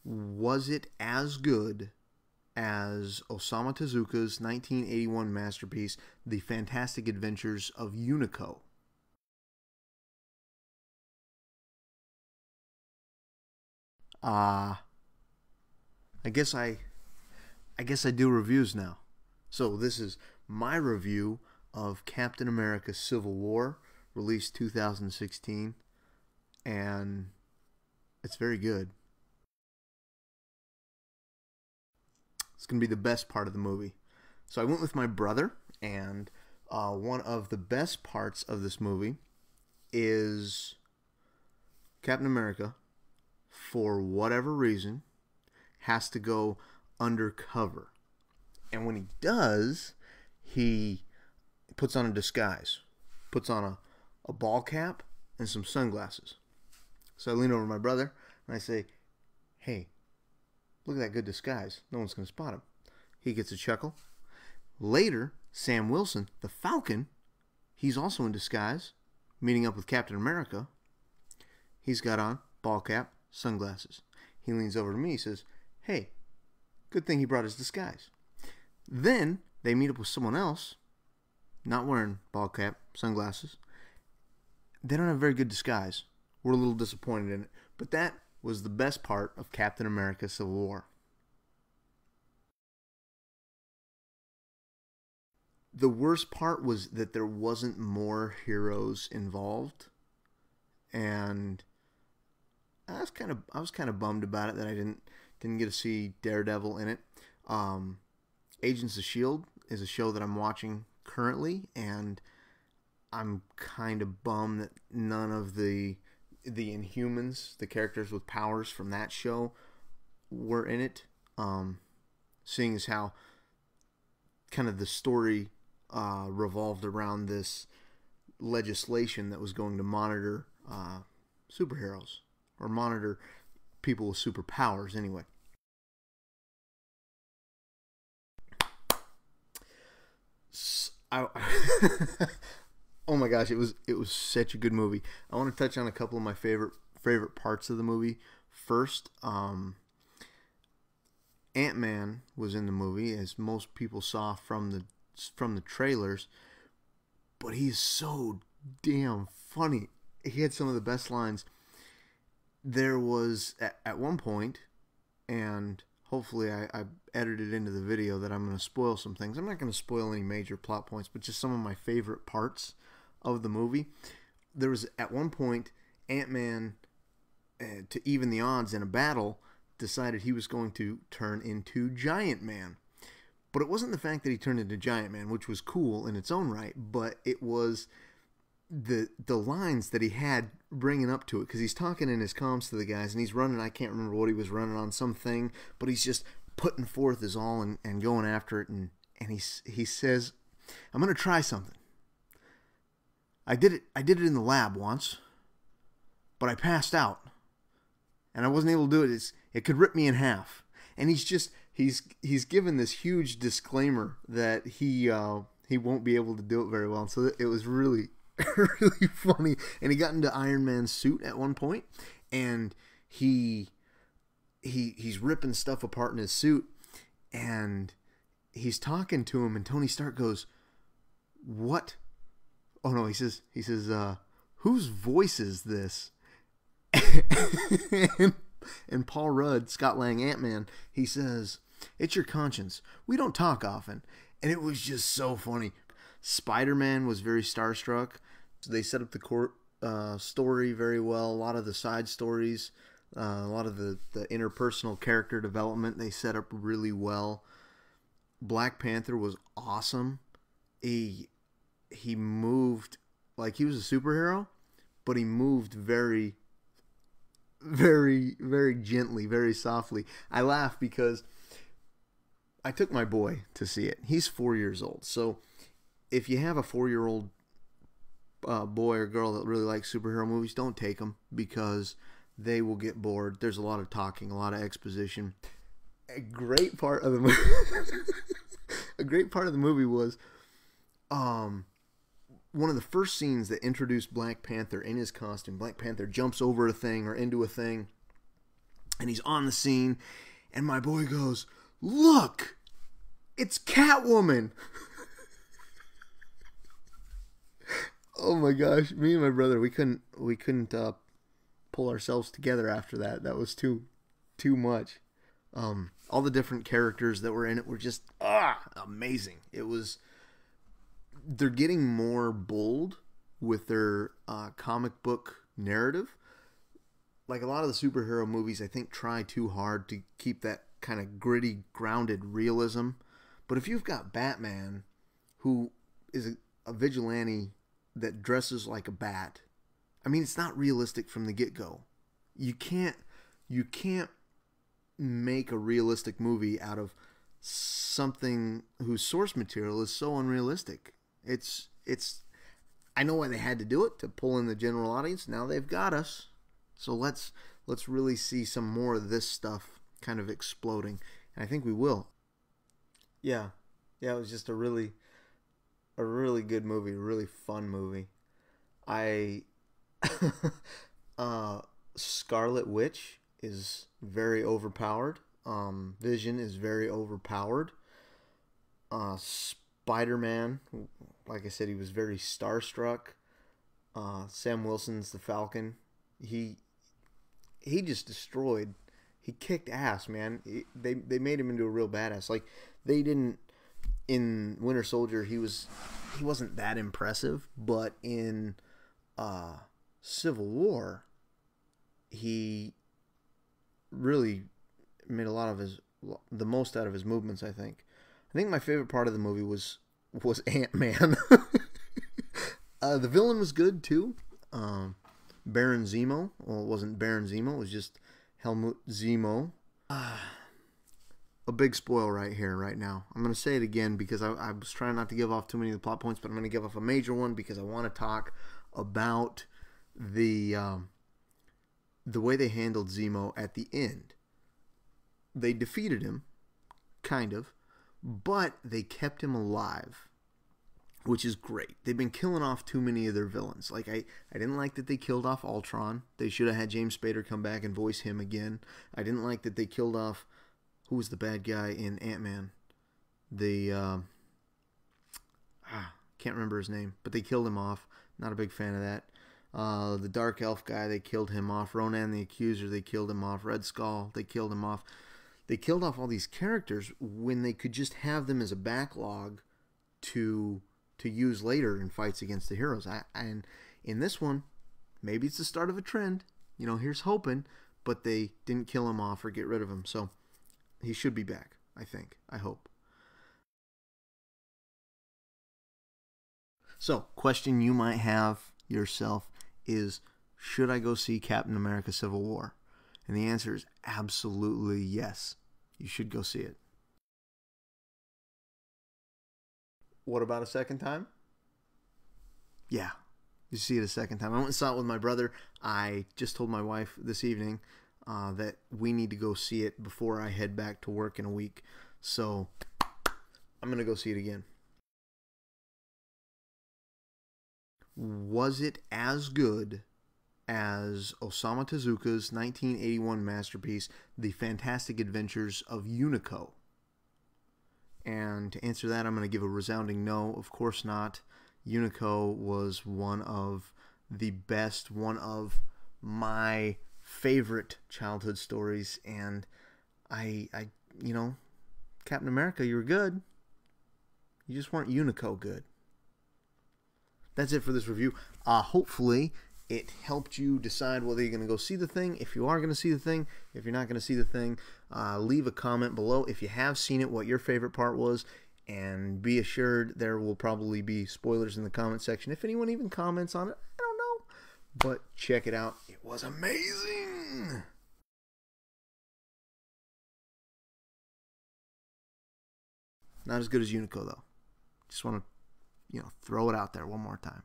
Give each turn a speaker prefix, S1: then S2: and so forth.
S1: was it as good as Osamu Tezuka's 1981 masterpiece, The Fantastic Adventures of Unico? I guess I do reviews now. So this is my review of Captain America Civil War, released 2016, and it's very good. It's going to be the best part of the movie. So I went with my brother, and one of the best parts of this movie is Captain America, for whatever reason, has to go undercover. And when he does, he puts on a disguise, puts on a ball cap and some sunglasses. So I lean over to my brother and I say, "Hey, look at that good disguise. No one's going to spot him." He gets a chuckle. Later, Sam Wilson, the Falcon, he's also in disguise, meeting up with Captain America. He's got on ball cap, sunglasses. He leans over to me and says, "Hey, good thing he brought his disguise." Then they meet up with someone else, not wearing ball cap, sunglasses. They don't have a very good disguise. We're a little disappointed in it. But that was the best part of Captain America Civil War. The worst part was that there wasn't more heroes involved, and I was kind of bummed about it that I didn't get to see Daredevil in it. Agents of S.H.I.E.L.D. is a show that I'm watching currently, and I'm kind of bummed that none of the Inhumans, the characters with powers from that show, were in it. Seeing as how kind of the story revolved around this legislation that was going to monitor superheroes, or monitor people with superpowers anyway. Oh my gosh, it was such a good movie. I want to touch on a couple of my favorite parts of the movie. First, Ant-Man was in the movie, as most people saw from the trailers, but he's so damn funny. He had some of the best lines. There was at one point, and hopefully I edited into the video that I'm going to spoil some things. I'm not going to spoil any major plot points, but just some of my favorite parts of the movie. There was at one point, Ant-Man, to even the odds in a battle, decided he was going to turn into Giant Man. But it wasn't the fact that he turned into Giant Man, which was cool in its own right, but it was the lines that he had bringing up to it, because he's talking in his comms to the guys, and he's running, I can't remember what he was running on, something, but he's just putting forth his all and going after it, and he says, "I'm going to try something. I did it in the lab once, but I passed out, and I wasn't able to do it. It could rip me in half." And he's given this huge disclaimer that he won't be able to do it very well. And so it was really really funny. And he got into Iron Man's suit at one point, and he's ripping stuff apart in his suit, and he's talking to him, and Tony Stark goes, "What?" Oh no, he says, "Whose voice is this?" and Paul Rudd, Scott Lang, Ant-Man, he says, "It's your conscience. We don't talk often." And it was just so funny. Spider-Man was very starstruck. So they set up the story very well. A lot of the side stories, a lot of the interpersonal character development, they set up really well. Black Panther was awesome. He moved like he was a superhero, but he moved very, very, very gently, very softly. I laugh because I took my boy to see it. He's 4 years old. So if you have a 4-year-old boy or girl that really likes superhero movies, don't take them, because they will get bored. There's a lot of talking, a lot of exposition. A great part of the movie a great part of the movie was one of the first scenes that introduced Black Panther in his costume. Black Panther jumps over a thing or into a thing, and he's on the scene, and my boy goes, "Look, it's Catwoman." Oh my gosh, me and my brother, we couldn't pull ourselves together after that. That was too much. All the different characters that were in it were just amazing. They're getting more bold with their comic book narrative. Like a lot of the superhero movies, I think try too hard to keep that kind of gritty, grounded realism. But if you've got Batman, who is a vigilante that dresses like a bat, I mean, it's not realistic from the get-go. You can't make a realistic movie out of something whose source material is so unrealistic. It's I know why they had to do it, to pull in the general audience. Now they've got us. So let's really see some more of this stuff kind of exploding. And I think we will. Yeah. Yeah, it was just a really good movie, a really fun movie. I Scarlet Witch is very overpowered. Vision is very overpowered. Spider-Man, like I said, he was very starstruck. Sam Wilson's the Falcon. He just destroyed. He kicked ass, man. They made him into a real badass. Like, they didn't in Winter Soldier. He wasn't that impressive, but in Civil War, he really made the most out of his movements. I think my favorite part of the movie was Ant-Man. The villain was good too. Baron Zemo. Well, it wasn't Baron Zemo. It was just Helmut Zemo. A big spoil right here, right now. I'm going to say it again because I was trying not to give off too many of the plot points, but I'm going to give off a major one because I want to talk about the way they handled Zemo at the end. They defeated him, kind of, but they kept him alive, which is great. They've been killing off too many of their villains. Like, I didn't like that they killed off Ultron. They should have had James Spader come back and voice him again. I didn't like that they killed off, who was the bad guy in Ant-Man? Can't remember his name, but they killed him off. Not a big fan of that. The Dark Elf guy, they killed him off. Ronan the Accuser, they killed him off. Red Skull, they killed him off. They killed off all these characters when they could just have them as a backlog to use later in fights against the heroes. And in this one, maybe it's the start of a trend. You know, here's hoping, but they didn't kill him off or get rid of him. So he should be back, I think. I hope. So, question you might have yourself is, should I go see Captain America Civil War? And the answer is absolutely yes. You should go see it. What about a second time? Yeah, you see it a second time. I went and saw it with my brother. I just told my wife this evening that we need to go see it before I head back to work in a week. So I'm going to go see it again. Was it as good as Osamu Tezuka's 1981 masterpiece, The Fantastic Adventures of Unico? And to answer that, I'm going to give a resounding no. Of course not. Unico was one of the best, one of my favorite childhood stories, and I you know, Captain America, you were good. You just weren't Unico good. That's it for this review. Hopefully it helped you decide whether you're going to go see the thing. If you are going to see the thing, if you're not going to see the thing, leave a comment below if you have seen it, what your favorite part was, and be assured there will probably be spoilers in the comment section. If anyone even comments on it, I don't know. But check it out. It was amazing. Not as good as Unico, though. Just want to, throw it out there one more time.